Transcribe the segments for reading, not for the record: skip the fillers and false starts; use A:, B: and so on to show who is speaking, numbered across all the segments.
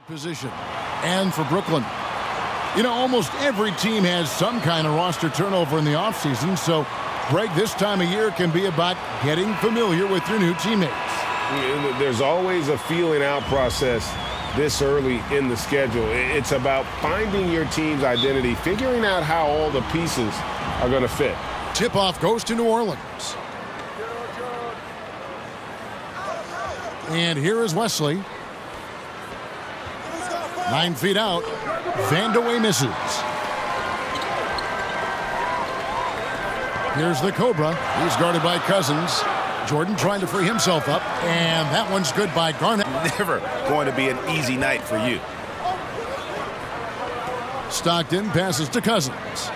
A: Position. And for Brooklyn, you know, almost every team has some kind of roster turnover in the offseason, so break this time of year can be about getting familiar with your new teammates.
B: There's always a feeling out process this early in the schedule. It's about finding your team's identity, figuring out how all the pieces are going to fit.
A: Tip-off goes to New Orleans. And here is Wesley. 9 feet out. Vandeweghe misses. Here's the Cobra. He's guarded by Cousins. Jordan trying to free himself up. And that one's good by Garnett.
C: Never going to be an easy night for you.
A: Stockton passes to Cousins.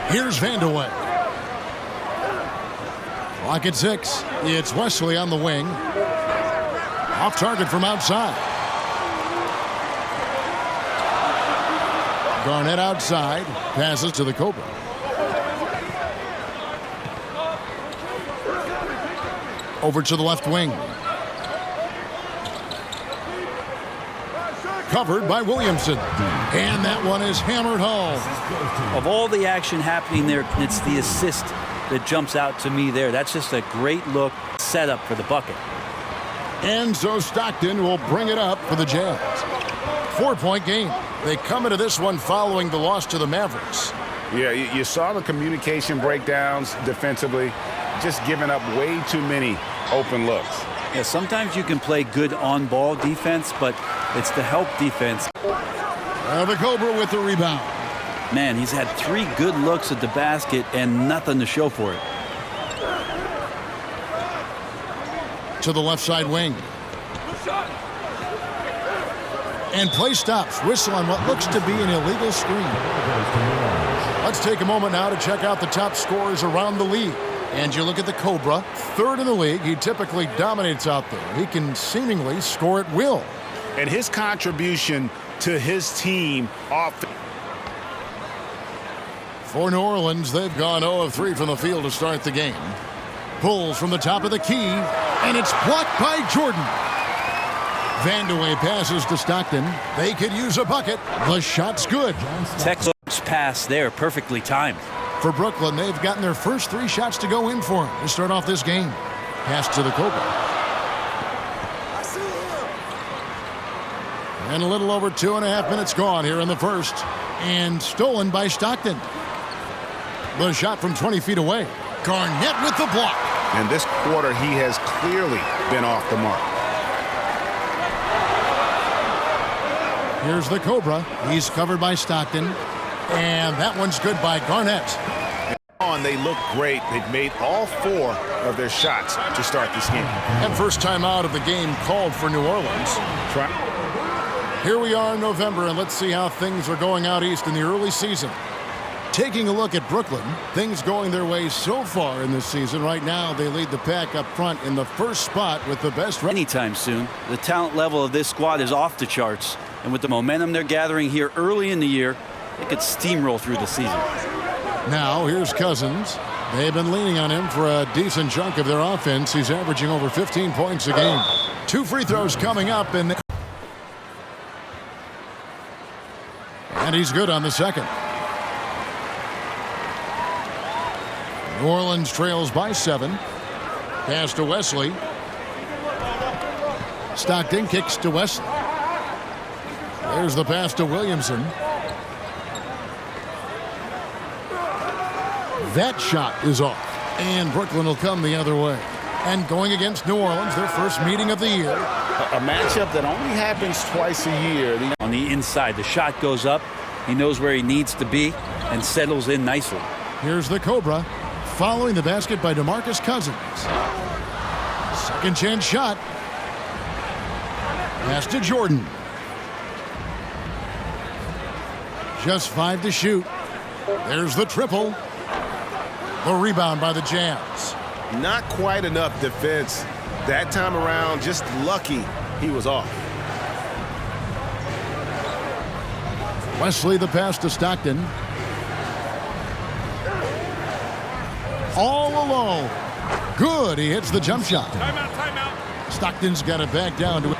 A: Here's Vandeweghe. Clock at 6. It's Wesley on the wing. Off target from outside. Garnett outside. Passes to the Cobra. Over to the left wing. Covered by Williamson. And that one is hammered home.
D: Of all the action happening there, it's the assist that jumps out to me there. That's just a great look setup for the bucket.
A: And so Stockton will bring it up for the Jazz. 4-point game. They come into this one following the loss to the Mavericks.
B: Yeah, you saw the communication breakdowns defensively, just giving up way too many open looks.
D: Yeah, sometimes you can play good on-ball defense, but it's the help defense.
A: The Cobra with the rebound.
D: Man, he's had 3 good looks at the basket and nothing to show for it.
A: To the left side wing. And play stops. Whistle on what looks to be an illegal screen. Let's take a moment now to check out the top scorers around the league. And you look at the Cobra, 3rd in the league. He typically dominates out there. He can seemingly score at will.
C: And his contribution to his team off.
A: For New Orleans, they've gone 0 of 3 from the field to start the game. Pulls from the top of the key, and it's blocked by Jordan. Vandeweghe passes to Stockton. They could use a bucket. The shot's good.
D: Texas pass there, perfectly timed.
A: For Brooklyn, they've gotten their first 3 shots to go in for him to start off this game. Pass to the Cobra. And a little over 2.5 minutes gone here in the first. And stolen by Stockton. The shot from 20 feet away. Garnett with the block.
C: And this quarter, he has clearly been off the mark.
A: Here's the Cobra. He's covered by Stockton. And that one's good by Garnett.
C: They look great. They've made all 4 of their shots to start this game.
A: And first time out of the game called for New Orleans. Here we are in November, and let's see how things are going out east in the early season. Taking a look at Brooklyn, things going their way so far in this season. Right now, they lead the pack up front in the first spot with the best.
D: Anytime soon. The talent level of this squad is off the charts. And with the momentum they're gathering here early in the year, they could steamroll through the season.
A: Now, here's Cousins. They've been leaning on him for a decent chunk of their offense. He's averaging over 15 points a game. 2 free throws coming up. And he's good on the second. New Orleans trails by 7. Pass to Wesley. Stockton kicks to Wesley. There's the pass to Williamson. That shot is off. And Brooklyn will come the other way. And going against New Orleans, their first meeting of the year.
B: A matchup that only happens twice a year.
D: On the inside, the shot goes up. He knows where he needs to be and settles in nicely.
A: Here's the Cobra. Following the basket by DeMarcus Cousins. Second chance shot. Pass to Jordan. Just 5 to shoot. There's the triple. The rebound by the Jazz.
C: Not quite enough defense. That time around, just lucky he was off.
A: Wesley the pass to Stockton. All alone. Good. He hits the jump shot.
E: Timeout, timeout.
A: Stockton's got it back down to it.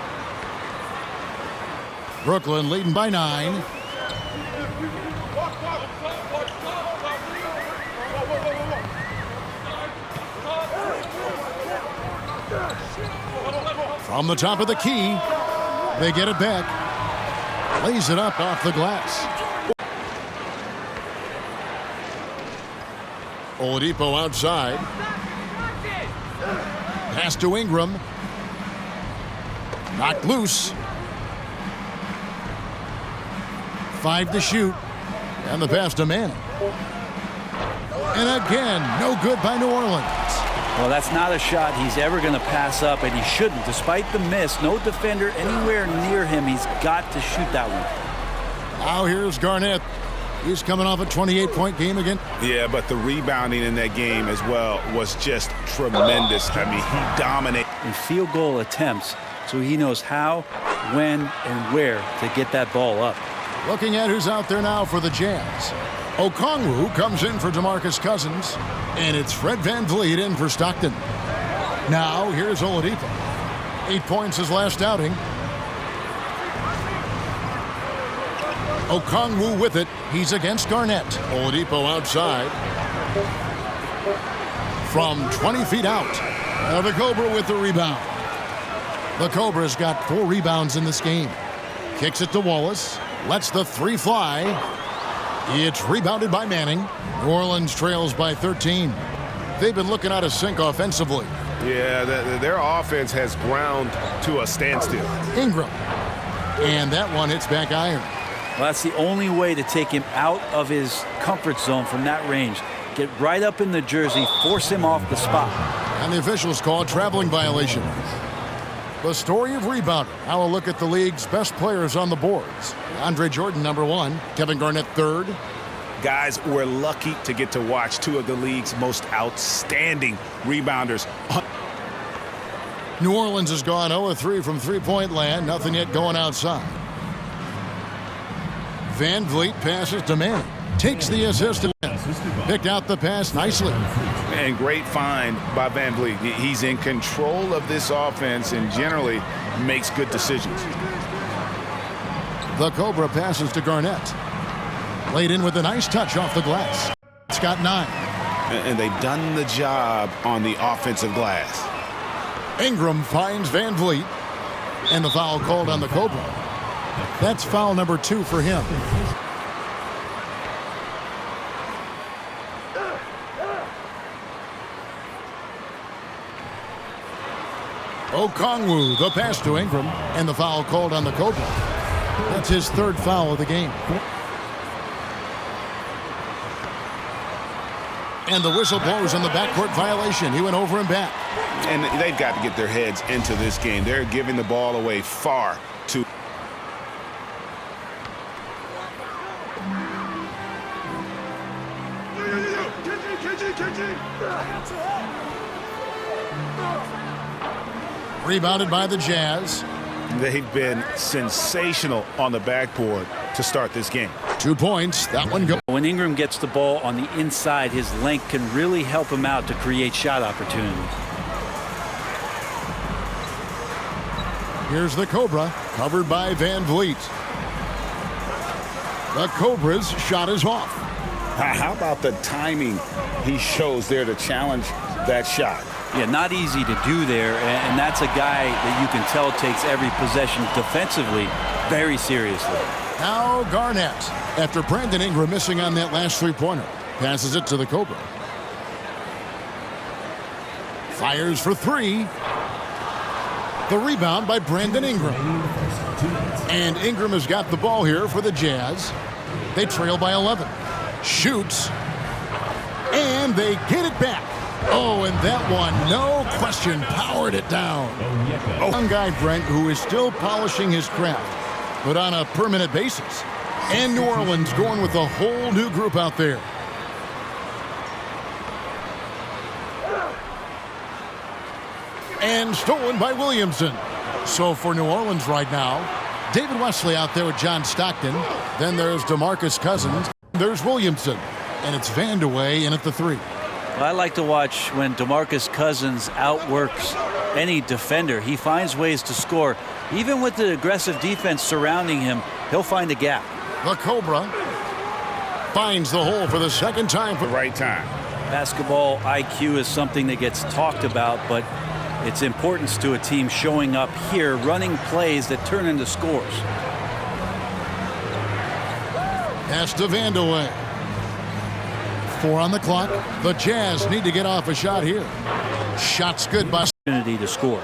A: Brooklyn leading by 9. From the top of the key, they get it back. Lays it up off the glass. Oladipo outside. Pass to Ingram. Knocked loose. 5 to shoot. And the pass to Manning. And again, no good by New Orleans.
D: Well, that's not a shot he's ever going to pass up, and he shouldn't. Despite the miss, no defender anywhere near him. He's got to shoot that one.
A: Now here's Garnett. He's coming off a 28-point game again.
C: Yeah, but the rebounding in that game as well was just tremendous. I mean, he dominated.
D: In field goal attempts, so he knows how, when, and where to get that ball up.
A: Looking at who's out there now for the Jazz. Okongwu comes in for DeMarcus Cousins, and it's Fred VanVleet in for Stockton. Now here's Oladipo. 8 points his last outing. Okongwu with it. He's against Garnett. Oladipo outside. From 20 feet out. The Cobra with the rebound. The Cobra's got 4 rebounds in this game. Kicks it to Wallace. Lets the 3 fly. It's rebounded by Manning. New Orleans trails by 13. They've been looking out of sync offensively.
B: Yeah, their offense has ground to a standstill.
A: Ingram. And that one hits back iron.
D: Well, that's the only way to take him out of his comfort zone from that range. Get right up in the jersey, force him off the spot.
A: And the officials call a traveling violation. The story of rebounding. Now a look at the league's best players on the boards. Andre Jordan, number 1. Kevin Garnett, 3rd.
C: Guys, we're lucky to get to watch 2 of the league's most outstanding rebounders.
A: New Orleans has gone 0-3 from three-point land. Nothing yet going outside. VanVleet passes to Manning. Takes the assist. Picked out the pass nicely.
C: And great find by VanVleet. He's in control of this offense and generally makes good decisions.
A: The Cobra passes to Garnett. Laid in with a nice touch off the glass. It's got 9.
C: And they've done the job on the offensive glass.
A: Ingram finds VanVleet. And the foul called on the Cobra. That's foul number 2 for him. Okongwu, the pass to Ingram, and the foul called on the Cobra. That's his 3rd foul of the game. And the whistle blows on the backcourt violation. He went over and back.
C: And they've got to get their heads into this game. They're giving the ball away far too.
A: Rebounded by the Jazz.
C: They've been sensational on the backboard to start this game.
A: 2 points. That one goes.
D: When Ingram gets the ball on the inside, his length can really help him out to create shot opportunities.
A: Here's the Cobra, covered by VanVleet. The Cobra's shot is off.
C: How about the timing he shows there to challenge that shot?
D: Yeah, not easy to do there, and that's a guy that you can tell takes every possession defensively very seriously.
A: Now Garnett, after Brandon Ingram missing on that last 3-pointer, passes it to the Cobra. Fires for 3. The rebound by Brandon Ingram. And Ingram has got the ball here for the Jazz. They trail by 11. Shoots. And they get it back. Oh, and that one, no question, powered it down. Young guy, Brent, who is still polishing his craft, but on a permanent basis. And New Orleans going with a whole new group out there. And stolen by Williamson. So for New Orleans right now, David Wesley out there with John Stockton. Then there's DeMarcus Cousins. There's Williamson. And it's Vandeweghe in at the 3.
D: Well, I like to watch when DeMarcus Cousins outworks any defender. He finds ways to score. Even with the aggressive defense surrounding him, he'll find a gap.
A: The Cobra finds the hole for the second time.
C: The right time.
D: Basketball IQ is something that gets talked about, but its importance to a team showing up here, running plays that turn into scores.
A: Pass to Vandeweghe. 4 on the clock. The Jazz need to get off a shot here. Shot's good by
D: Opportunity to score.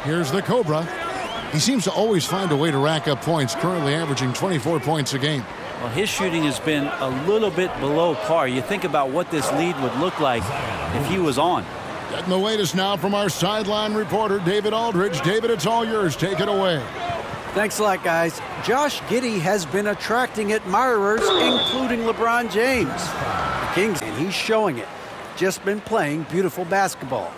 A: Here's the Cobra. He seems to always find a way to rack up points, currently averaging 24 points a game.
D: Well, his shooting has been a little bit below par. You think about what this lead would look like if he was on.
A: Getting the latest now from our sideline reporter, David Aldridge. David, it's all yours. Take it away.
E: Thanks a lot, guys. Josh Giddey has been attracting admirers, including LeBron James. The Kings, and he's showing it. Just been playing beautiful basketball.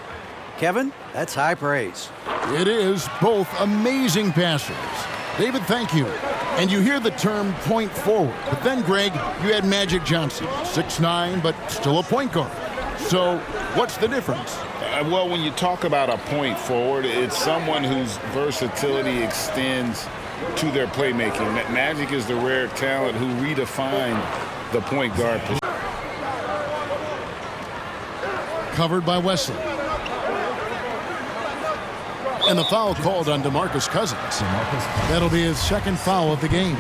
E: Kevin, that's high praise.
A: It is. Both amazing passers. David, thank you. And you hear the term point forward. But then, Greg, you had Magic Johnson, 6'9", but still a point guard. So what's the difference?
C: Well, when you talk about a point forward, it's someone whose versatility extends to their playmaking. Magic is the rare talent who redefined the point guard position.
A: Covered by Wesley. And the foul called on DeMarcus Cousins. That'll be his second foul of the game.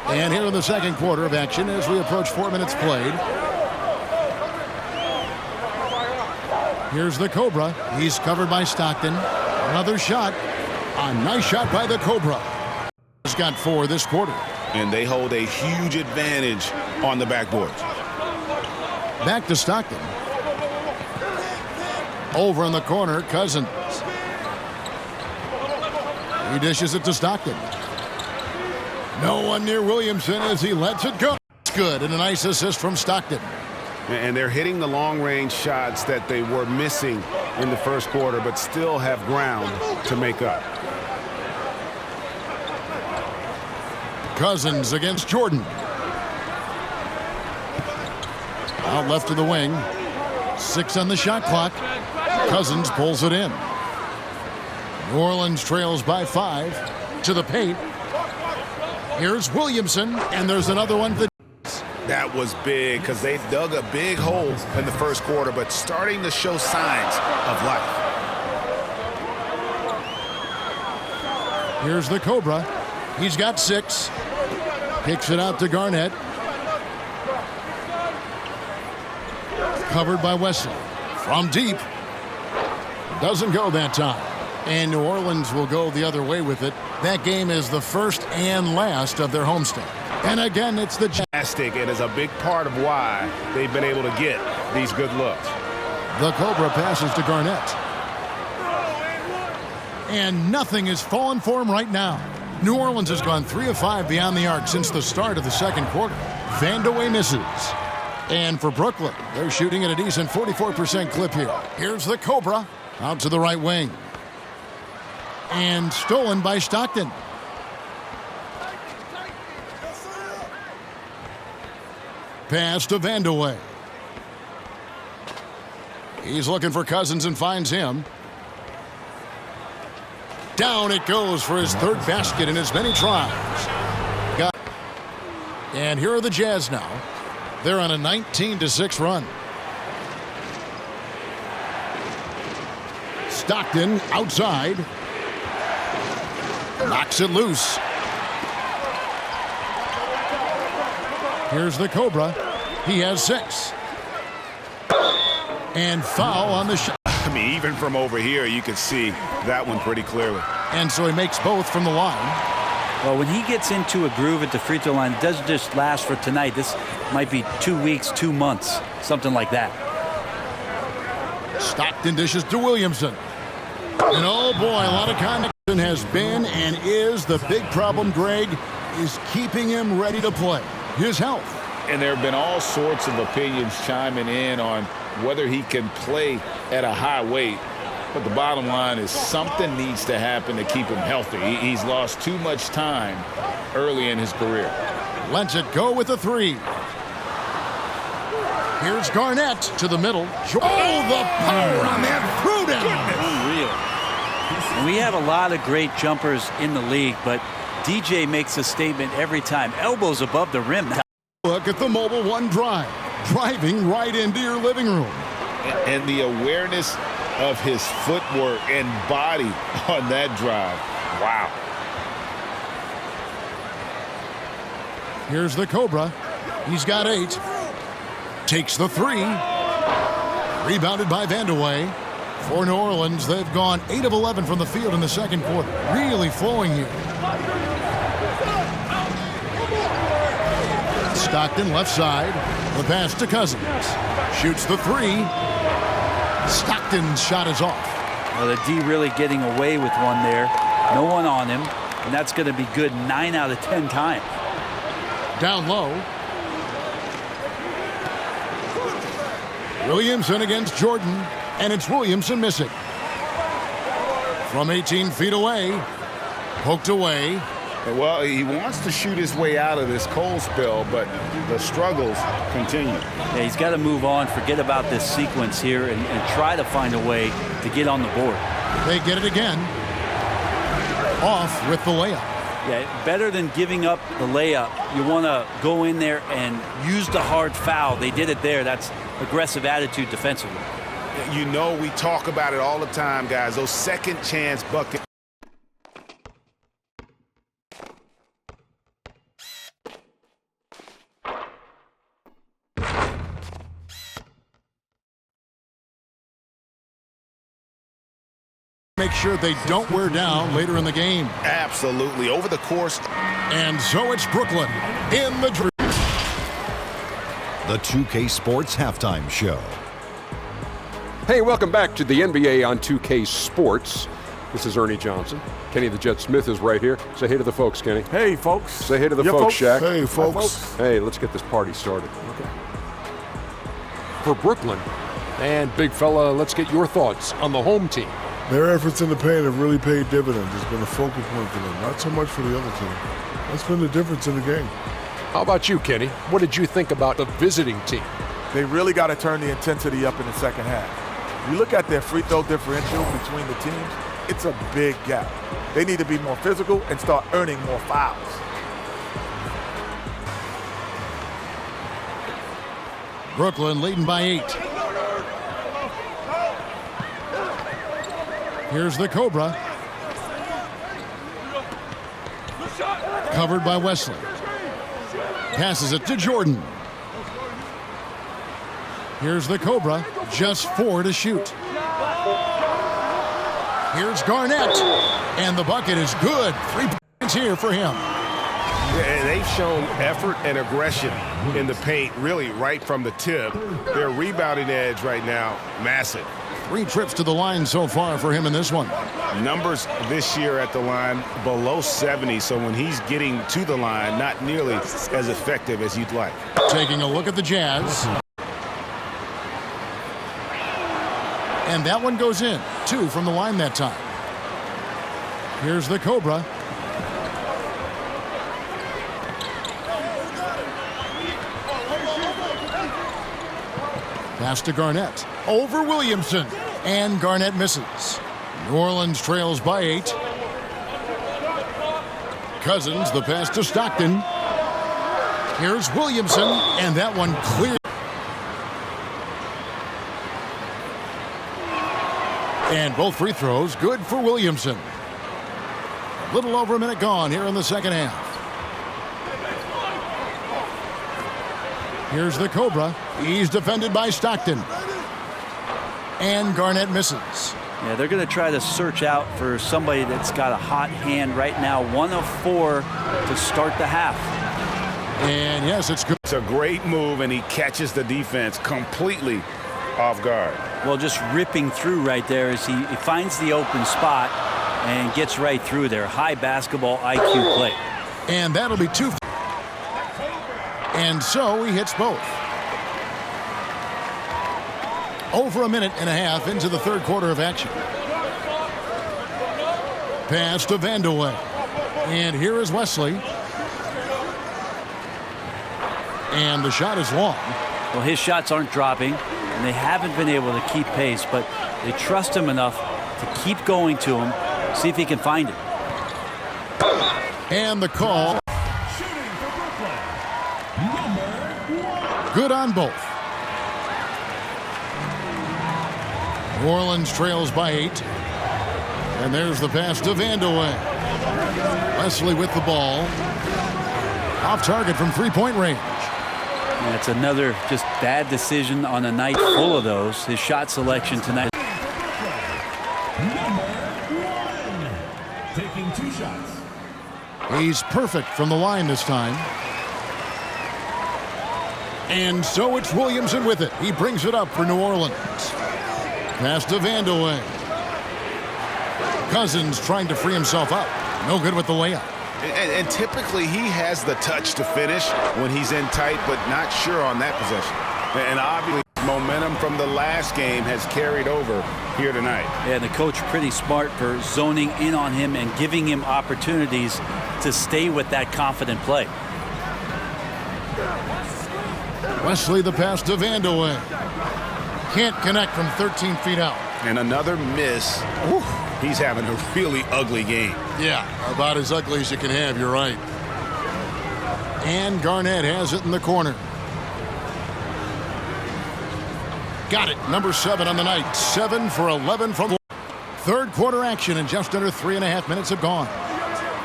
A: And here in the second quarter of action as we approach 4 minutes played. Here's the Cobra. He's covered by Stockton. Another shot. A nice shot by the Cobra. He's got 4 this quarter.
C: And they hold a huge advantage on the backboard.
A: Back to Stockton. Over in the corner, Cousins. He dishes it to Stockton. No one near Williamson as he lets it go. It's good, and a nice assist from Stockton.
C: And they're hitting the long-range shots that they were missing in the first quarter, but still have ground to make up.
A: Cousins against Jordan. Out left to the wing. 6 on the shot clock. Cousins pulls it in. New Orleans trails by 5 to the paint. Here's Williamson, and there's another one for
C: That was big because they dug a big hole in the first quarter, but starting to show signs of life.
A: Here's the Cobra. He's got 6. Kicks it out to Garnett. Covered by Wesley. From deep. Doesn't go that time. And New Orleans will go the other way with it. That game is the first and last of their homestand. And again, it's the
C: Fantastic. It is a big part of why they've been able to get these good looks.
A: The Cobra passes to Garnett. And nothing is falling for him right now. New Orleans has gone 3 of 5 beyond the arc since the start of the second quarter. Vandeweghe misses. And for Brooklyn, they're shooting at a decent 44% clip here. Here's the Cobra out to the right wing. And stolen by Stockton. Pass to Vandeweghe. He's looking for Cousins and finds him. Down it goes for his third basket in as many tries. And here are the Jazz now. They're on a 19-6 run. Stockton outside. Knocks it loose. Here's the Cobra. He has 6. And foul on the shot.
C: I mean, even from over here, you could see that one pretty clearly.
A: And so he makes both from the line.
D: Well, when he gets into a groove at the free throw line, it doesn't just last for tonight. This might be 2 weeks, 2 months, something like that.
A: Stockton dishes to Williamson. And oh boy, a lot of contact has been and is the big problem, Greg, is keeping him ready to play. His health.
C: And there have been all sorts of opinions chiming in on whether he can play at a high weight. But the bottom line is something needs to happen to keep him healthy. He's lost too much time early in his career.
A: Lets it go with a three. Here's Garnett to the middle. Oh, the power on that throwdown.
D: Unreal. And we have a lot of great jumpers in the league, but DJ makes a statement every time. Elbows above the rim.
A: Look at the Mobile One drive. Driving right into your living room.
C: And the awareness of his footwork and body on that drive. Wow.
A: Here's the Cobra. He's got 8. Takes the 3. Rebounded by Vandeweghe. For New Orleans, they've gone 8 of 11 from the field in the second quarter. Really flowing here. Stockton left side. The pass to Cousins. Shoots the 3. Stockton's shot is off.
D: Well, the D really getting away with one there. No one on him. And that's going to be good 9 out of 10 times.
A: Down low. Williamson against Jordan. And it's Williamson missing. From 18 feet away. Poked away.
C: Well, he wants to shoot his way out of this cold spell, but the struggles continue.
D: Yeah, he's got to move on, forget about this sequence here, and try to find a way to get on the board.
A: They get it again. Off with the layup.
D: Yeah, better than giving up the layup. You want to go in there and use the hard foul. They did it there. That's aggressive attitude defensively.
B: You know, we talk about it all the time, guys. Those second chance buckets.
A: Make sure they don't wear down later in the game.
B: Absolutely. Over the course.
A: And so it's Brooklyn in the dream.
F: The 2K Sports Halftime Show.
G: Hey, welcome back to the NBA on 2K Sports. This is Ernie Johnson. Kenny the Jet Smith is right here. Say hey to the folks, Kenny.
H: Hey, folks.
G: Say hey to the folks, Shaq.
H: Hey, folks.
G: Hey, let's get this party started.
H: Okay.
G: For Brooklyn and big fella, let's get your thoughts on the home team.
H: Their efforts in the paint have really paid dividends. It's been a focal point for them, not so much for the other team. That's been the difference in the game.
G: How about you, Kenny? What did you think about the visiting team?
I: They really got to turn the intensity up in the second half. You look at their free throw differential between the teams, it's a big gap. They need to be more physical and start earning more fouls.
A: Brooklyn leading by 8. Here's the Cobra. Covered by Wesley. Passes it to Jordan. Here's the Cobra. Just 4 to shoot. Here's Garnett. And the bucket is good. 3 points here for him.
B: And they've shown effort and aggression in the paint, really right from the tip. Their rebounding edge right now, massive.
A: 3 trips to the line so far for him in this one.
B: Numbers this year at the line below 70, so when he's getting to the line, not nearly as effective as you'd like.
A: Taking a look at the Jazz. And that one goes in. 2 from the line that time. Here's the Cobra. Pass to Garnett. Over Williamson. And Garnett misses. New Orleans trails by 8. Cousins, the pass to Stockton. Here's Williamson. And that one clear. And both free throws good for Williamson. A little over a minute gone here in the second half. Here's the Cobra. He's defended by Stockton. And Garnett misses.
D: Yeah, they're going to try to search out for somebody that's got a hot hand right now. 1 of 4 to start the half.
A: And yes, it's good.
B: It's a great move, and he catches the defense completely off guard.
D: Well, just ripping through right there as he finds the open spot and gets right through there. High basketball IQ play.
A: And that'll be 2. And so he hits both. Over a minute and a half into the third quarter of action. Pass to Vandeweghe. And here is Wesley. And the shot is long.
D: Well, his shots aren't dropping, and they haven't been able to keep pace, but they trust him enough to keep going to him, see if he can find it.
A: And the call. Good on both. New Orleans trails by 8. And there's the pass to Vandeweghe. Wesley with the ball. Off target from three-point range.
D: And it's another just bad decision on a night full of those. His shot selection tonight.
J: Taking 2 shots.
A: He's perfect from the line this time. And so it's Williamson with it. He brings it up for New Orleans. Pass to Vandeweghe. Cousins trying to free himself up. No good with the layup.
C: And typically he has the touch to finish when he's in tight, but not sure on that possession. And obviously momentum from the last game has carried over here tonight.
D: Yeah, the coach pretty smart for zoning in on him and giving him opportunities to stay with that confident play.
A: Wesley the pass to Vandeweghe. Can't connect from 13 feet out.
C: And another miss. Ooh, he's having a really ugly game.
A: Yeah, about as ugly as you can have, you're right. And Garnett has it in the corner. Got it, number 7 on the night. 7 for 11 from the third quarter action, and just under 3.5 minutes have gone.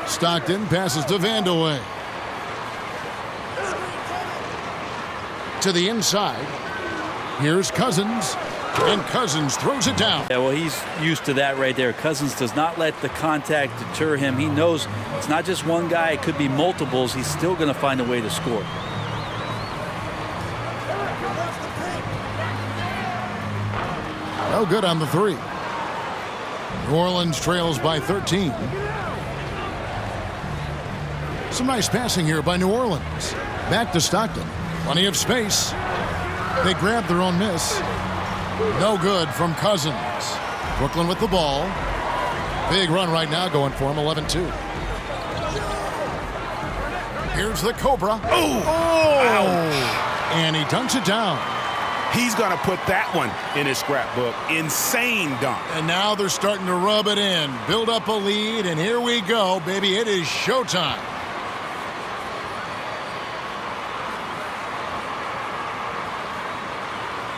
A: Stockton passes to Vandeweghe. To the inside. Here's Cousins. And Cousins throws it down.
D: Yeah, well, he's used to that right there. Cousins does not let the contact deter him. He knows it's not just one guy. It could be multiples. He's still going to find a way to score.
A: No good on the 3. New Orleans trails by 13. Some nice passing here by New Orleans. Back to Stockton. Plenty of space. They grab their own miss. No good from Cousins. Brooklyn with the ball. Big run right now going for him, 11-2. Here's the Cobra.
C: Oh!
A: Ouch. And he dunks it down.
C: He's going to put that one in his scrapbook. Insane dunk.
A: And now they're starting to rub it in. Build up a lead, and here we go, baby. It is showtime.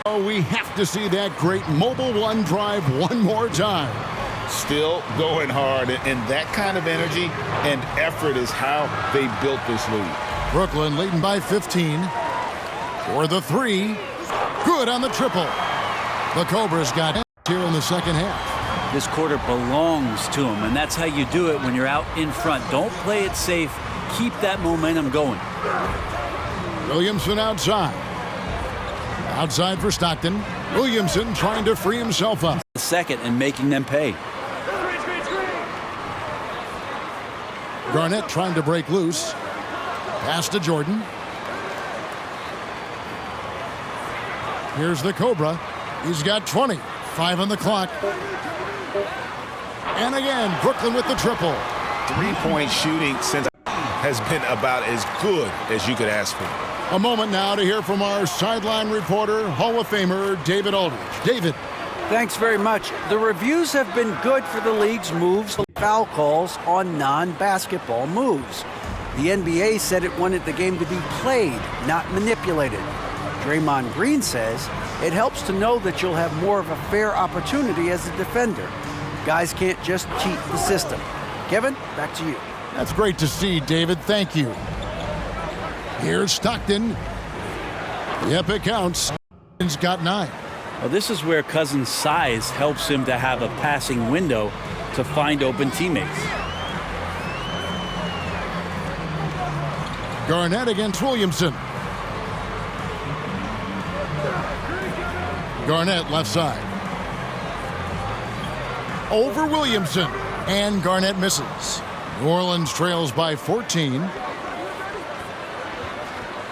A: Oh, we have to see that great mobile one drive one more time.
C: Still going hard, and that kind of energy and effort is how they built this lead.
A: Brooklyn leading by 15. For the 3. Good on the triple. The Cobras got it here in the second half.
D: This quarter belongs to him, and that's how you do it when you're out in front. Don't play it safe. Keep that momentum going.
A: Williamson outside. Outside for Stockton. Williamson trying to free himself up.
D: Second and making them pay.
A: Garnett trying to break loose. Pass to Jordan. Here's the Cobra. He's got 20. 5 on the clock. And again, Brooklyn with the triple.
C: 3-point shooting since has been about as good as you could ask for.
A: A moment now to hear from our sideline reporter, Hall of Famer David Aldridge. David.
E: Thanks very much. The reviews have been good for the league's moves, foul calls on non-basketball moves. The NBA said it wanted the game to be played, not manipulated. Draymond Green says it helps to know that you'll have more of a fair opportunity as a defender. Guys can't just cheat the system. Kevin, back to you.
A: That's great to see, David. Thank you. Here's Stockton. Yep, it counts. He's got 9.
D: Well, this is where Cousins' size helps him to have a passing window to find open teammates.
A: Garnett against Williamson. Garnett left side. Over Williamson. And Garnett misses. New Orleans trails by 14.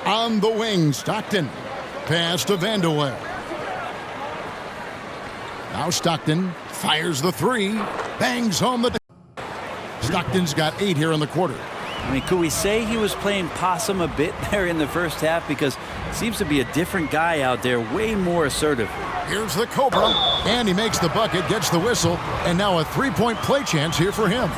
A: On the wing, Stockton. Pass to Vandeweghe. Now Stockton fires the three, bangs home the... Stockton's got 8 here in the quarter.
D: I mean, could we say he was playing possum a bit there in the first half? Because it seems to be a different guy out there, way more assertive.
A: Here's the Cobra, and he makes the bucket, gets the whistle, and now a three-point play chance here for him.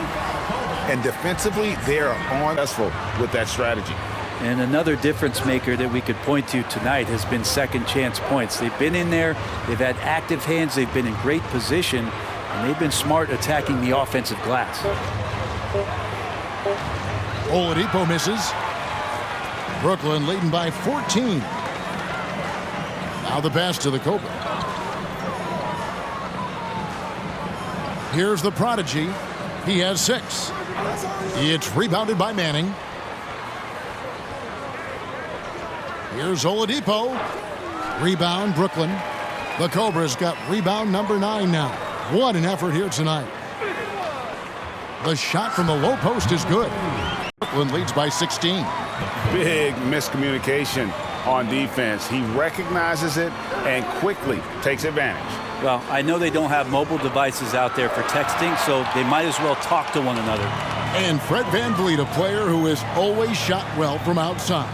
C: And defensively, they are successful with that strategy.
D: And another difference maker that we could point to tonight has been second chance points. They've been in there, they've had active hands, they've been in great position, and they've been smart attacking the offensive glass.
A: Oladipo misses. Brooklyn leading by 14. Now the pass to the Cobra. Here's the prodigy. He has 6. It's rebounded by Manning. Here's Oladipo. Rebound, Brooklyn. The Cobra's got rebound number 9 now. What an effort here tonight. The shot from the low post is good. Brooklyn leads by 16.
C: Big miscommunication on defense. He recognizes it and quickly takes advantage.
D: Well, I know they don't have mobile devices out there for texting, so they might as well talk to one another.
A: And Fred VanVleet, a player who has always shot well from outside.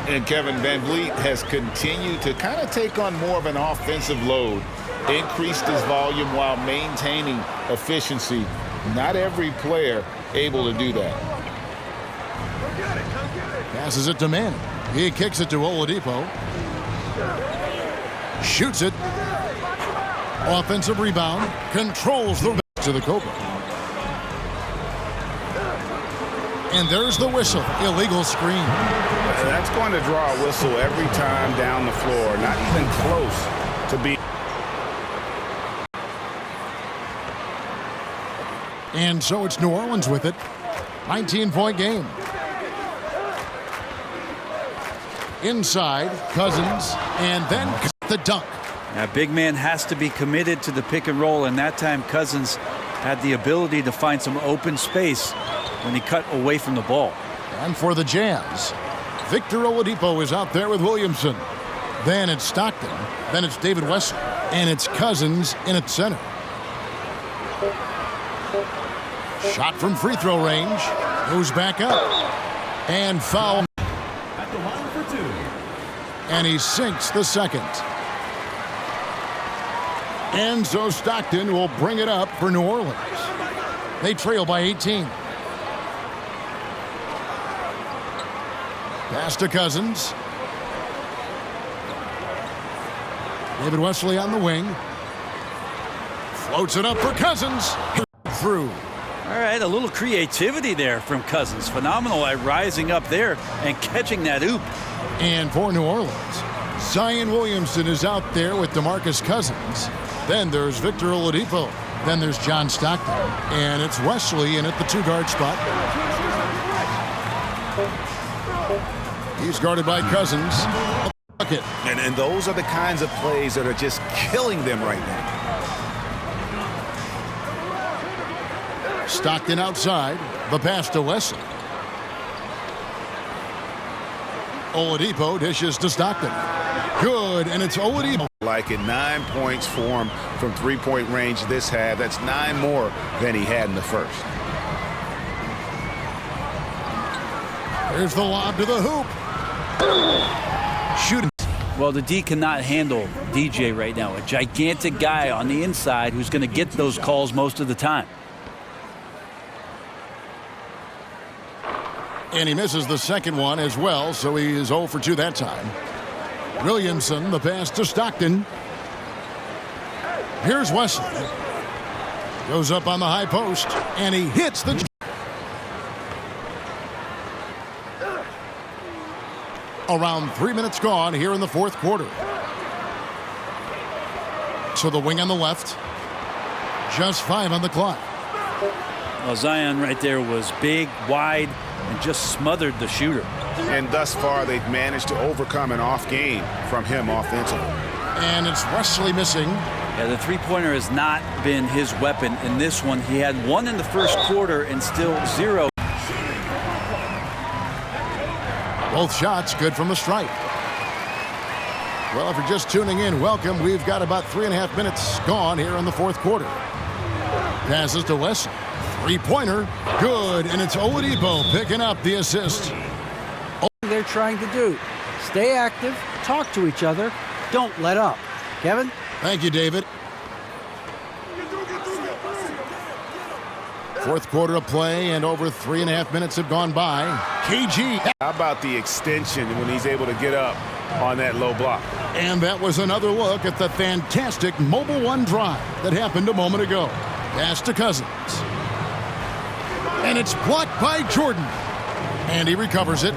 C: And Kevin VanVleet has continued to kind of take on more of an offensive load, increased his volume while maintaining efficiency. Not every player able to do that.
A: Passes it to Manning. He kicks it to Oladipo. Shoots it. Offensive rebound. Controls the to the Cobra. And there's the whistle. Illegal screen.
C: That's going to draw a whistle every time down the floor. Not even close to being.
A: And so it's New Orleans with it. 19-point game. Inside, Cousins, and then the dunk.
D: Now, big man has to be committed to the pick and roll, and that time Cousins had the ability to find some open space when he cut away from the ball.
A: And for the Jazz, Victor Oladipo is out there with Williamson. Then it's Stockton. Then it's David Wesley. And it's Cousins in at center. Shot from free throw range. Goes back up. And foul.
F: At the line for 2.
A: And he sinks the second. And so Stockton will bring it up for New Orleans. They trail by 18. Pass to Cousins. David Wesley on the wing. Floats it up for Cousins. Through.
D: All right, a little creativity there from Cousins. Phenomenal at rising up there and catching that oop.
A: And for New Orleans, Zion Williamson is out there with DeMarcus Cousins. Then there's Victor Oladipo. Then there's John Stockton. And it's Wesley in at the 2-guard spot. He's guarded by Cousins.
J: And those are the kinds of plays that are just killing them right now.
A: Stockton outside. The pass to Wesley. Oladipo dishes to Stockton. Good, and it's Oladipo.
J: Like it, 9 points for him from three-point range this half. That's 9 more than he had in the first.
A: Here's the lob to the hoop. Shooting.
D: Well, the D cannot handle DJ right now. A gigantic guy on the inside who's going to get those calls most of the time.
A: And he misses the second one as well, so he is 0 for 2 that time. Williamson, the pass to Stockton. Here's Wesley. Goes up on the high post, and he hits the... Around 3 minutes gone here in the fourth quarter. So the wing on the left. Just 5 on the clock.
D: Well, Zion right there was big, wide, and just smothered the shooter.
J: And thus far, they've managed to overcome an off game from him offensively.
A: And it's Wesley missing.
D: Yeah, the three-pointer has not been his weapon in this one. He had 1 in the first quarter and still 0.
A: Both shots good from the stripe. Well, if you're just tuning in, welcome. We've got about 3.5 minutes gone here in the fourth quarter. Passes to Wesley. Three-pointer. Good. And it's Oladipo picking up the assist.
E: They're trying to do. Stay active. Talk to each other. Don't let up. Kevin?
A: Thank you, David. Fourth quarter of play, and over 3.5 minutes have gone by. KG.
B: How about the extension when he's able to get up on that low block?
A: And that was another look at the fantastic Mobile One drive that happened a moment ago. Pass to Cousins. And it's blocked by Jordan. And he recovers it.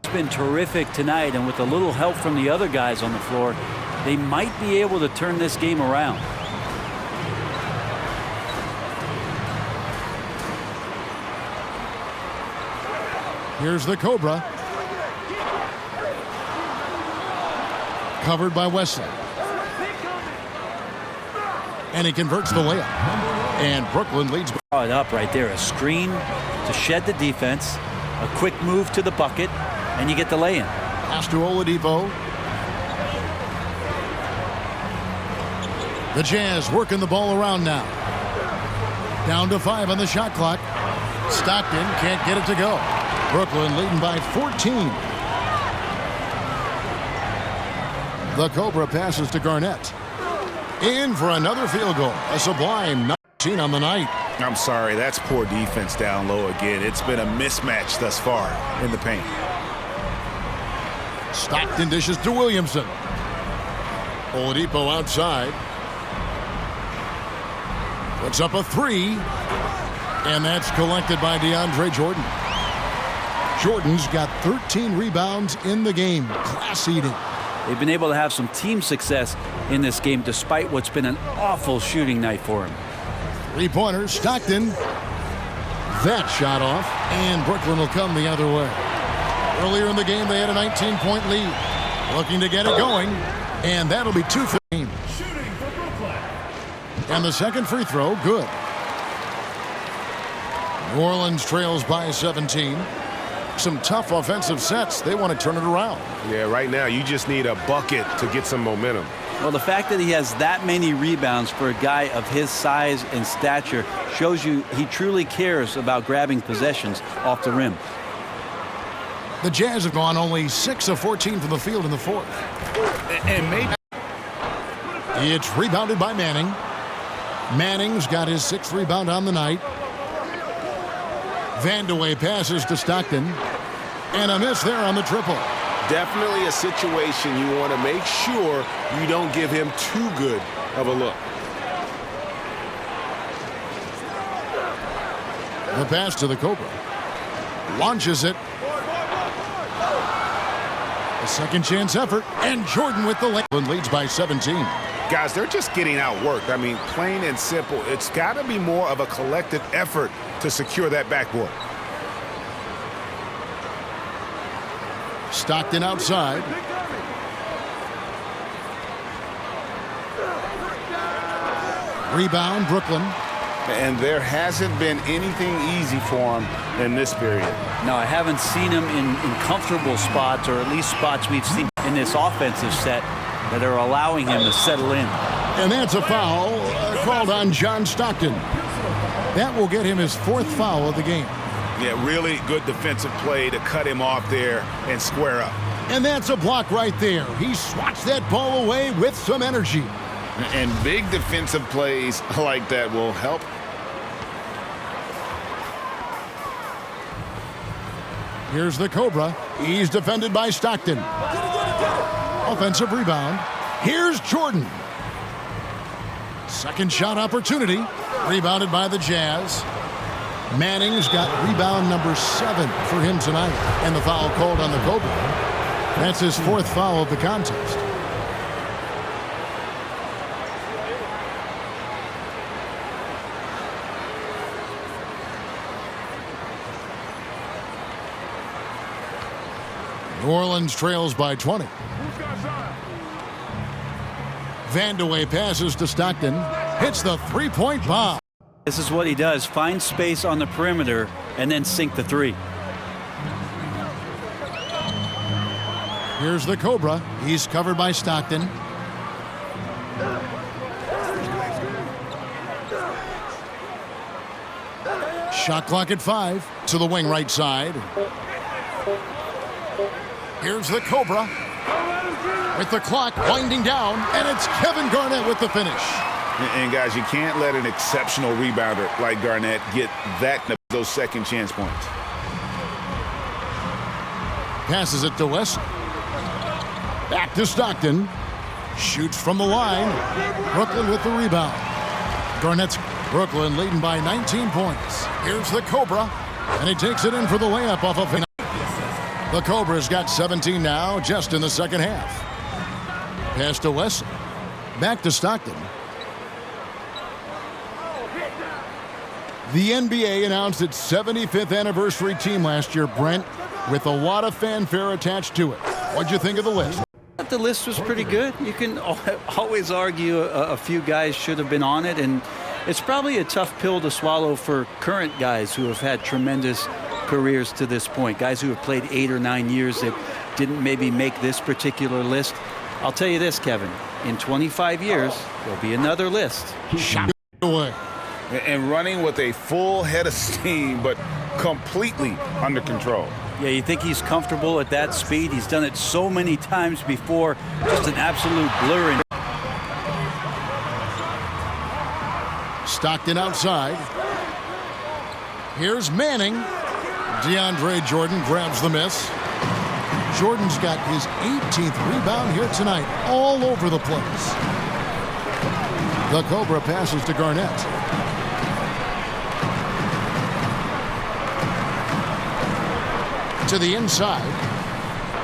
D: It's been terrific tonight, and with a little help from the other guys on the floor, they might be able to turn this game around.
A: Here's the Cobra. Covered by Wesley. And he converts the layup. And Brooklyn leads.
D: Draw it up right there. A screen to shed the defense. A quick move to the bucket. And you get the lay-in.
A: Pass to Oladipo. The Jazz working the ball around now. Down to 5 on the shot clock. Stockton can't get it to go. Brooklyn leading by 14. The Cobra passes to Garnett. In for another field goal. A sublime 19 on the night.
J: I'm sorry, that's poor defense down low again. It's been a mismatch thus far in the paint.
A: Stockton dishes to Williamson. Oladipo outside. Puts up a three. And that's collected by DeAndre Jordan. Jordan's got 13 rebounds in the game. Class eating.
D: They've been able to have some team success in this game despite what's been an awful shooting night for him.
A: Three-pointer, Stockton. That shot off, and Brooklyn will come the other way. Earlier in the game, they had a 19-point lead. Looking to get it going, and that'll be 2 for the game.
F: Shooting for Brooklyn.
A: And the second free throw, good. New Orleans trails by 17. Some tough offensive sets. They want to turn it around.
B: Yeah, right now you just need a bucket to get some momentum.
D: Well, the fact that he has that many rebounds for a guy of his size and stature shows you he truly cares about grabbing possessions off the rim.
A: The Jazz have gone only 6 of 14 from the field in the fourth.
J: And maybe
A: It's rebounded by Manning. Manning's got his 6th rebound on the night. Vandeweghe passes to Stockton. And a miss there on the triple.
B: Definitely a situation you want to make sure you don't give him too good of a look.
A: The pass to the Cobra. Launches it. A second chance effort. And Jordan with the layup. Leads by 17.
B: Guys, they're just getting outworked. I mean, plain and simple. It's got to be more of a collective effort to secure that backboard.
A: Stockton outside. Rebound, Brooklyn.
C: And there hasn't been anything easy for him in this period.
D: No, I haven't seen him in comfortable spots, or at least spots we've seen in this offensive set that are allowing him to settle in.
A: And that's a foul called on John Stockton. That will get him his 4th foul of the game.
J: yeah, really good defensive play to cut him off there and square up.
A: And that's a block right there. He swats that ball away with some energy.
C: And big defensive plays like that will help.
A: Here's the Cobra. He's defended by Stockton. Offensive rebound. Here's Jordan. Second shot opportunity. Rebounded by the Jazz. Manning's got rebound number 7 for him tonight. And the foul called on the Cobra. That's his 4th foul of the contest. New Orleans trails by 20. Vandeweghe passes to Stockton. Hits the three-point bomb.
D: This is what he does. Find space on the perimeter and then sink the three.
A: Here's the Cobra. He's covered by Stockton. Shot clock at 5 to the wing right side. Here's the Cobra with the clock winding down, and it's Kevin Garnett with the finish.
J: And guys, you can't let an exceptional rebounder like Garnett get those second chance points.
A: Passes it to West. Back to Stockton. Shoots from the line. Brooklyn with the rebound. Garnett's Brooklyn leading by 19 points. Here's the Cobra, and he takes it in for the layup off of him. The Cobra's got 17 now, just in the second half. Pass to West. Back to Stockton. The NBA announced its 75th anniversary team last year, Brent, with a lot of fanfare attached to it. What'd you think of the list?
D: The list was pretty good. You can always argue a few guys should have been on it, and it's probably a tough pill to swallow for current guys who have had tremendous careers to this point, guys who have played 8 or 9 years that didn't maybe make this particular list. I'll tell you this, Kevin, in 25 years, there'll be another list.
A: Shot away.
B: And running with a full head of steam, but completely under control.
D: Yeah, you think he's comfortable at that speed? He's done it so many times before. Just an absolute blur.
A: Stockton outside. Here's Manning. DeAndre Jordan grabs the miss. Jordan's got his 18th rebound here tonight, all over the place. The Cobra passes to Garnett. To the inside.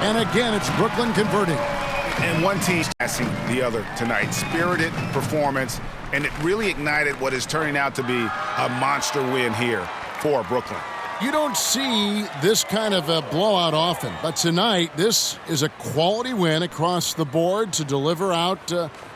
A: And again, it's Brooklyn converting.
J: And one team passing the other tonight. Spirited performance, and it really ignited what is turning out to be a monster win here for Brooklyn.
A: You don't see this kind of a blowout often, but tonight this is a quality win across the board to deliver out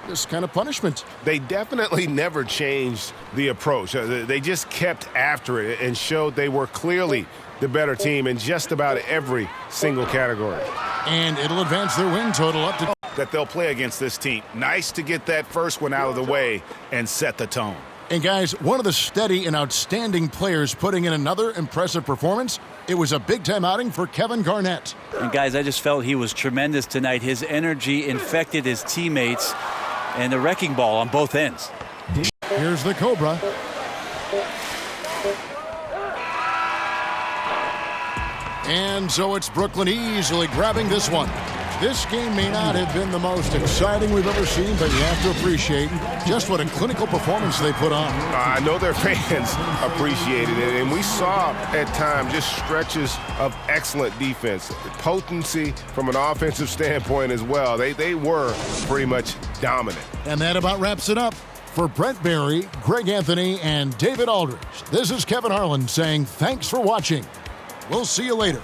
A: this kind of punishment.
B: They definitely never changed the approach. They just kept after it and showed they were clearly the better team in just about every single category.
A: And it'll advance their win total up to
J: that they'll play against this team. Nice to get that first one out of the way and set the tone.
A: And guys, one of the steady and outstanding players putting in another impressive performance. It was a big-time outing for Kevin Garnett.
D: And guys, I just felt he was tremendous tonight. His energy infected his teammates, and a wrecking ball on both ends.
A: Here's the Cobra. And so it's Brooklyn easily grabbing this one. This game may not have been the most exciting we've ever seen, but you have to appreciate just what a clinical performance they put on.
B: I know their fans appreciated it, and we saw at times just stretches of excellent defense, potency from an offensive standpoint as well. They were pretty much dominant.
A: And that about wraps it up. For Brent Barry, Greg Anthony, and David Aldridge, this is Kevin Harlan saying thanks for watching. We'll see you later.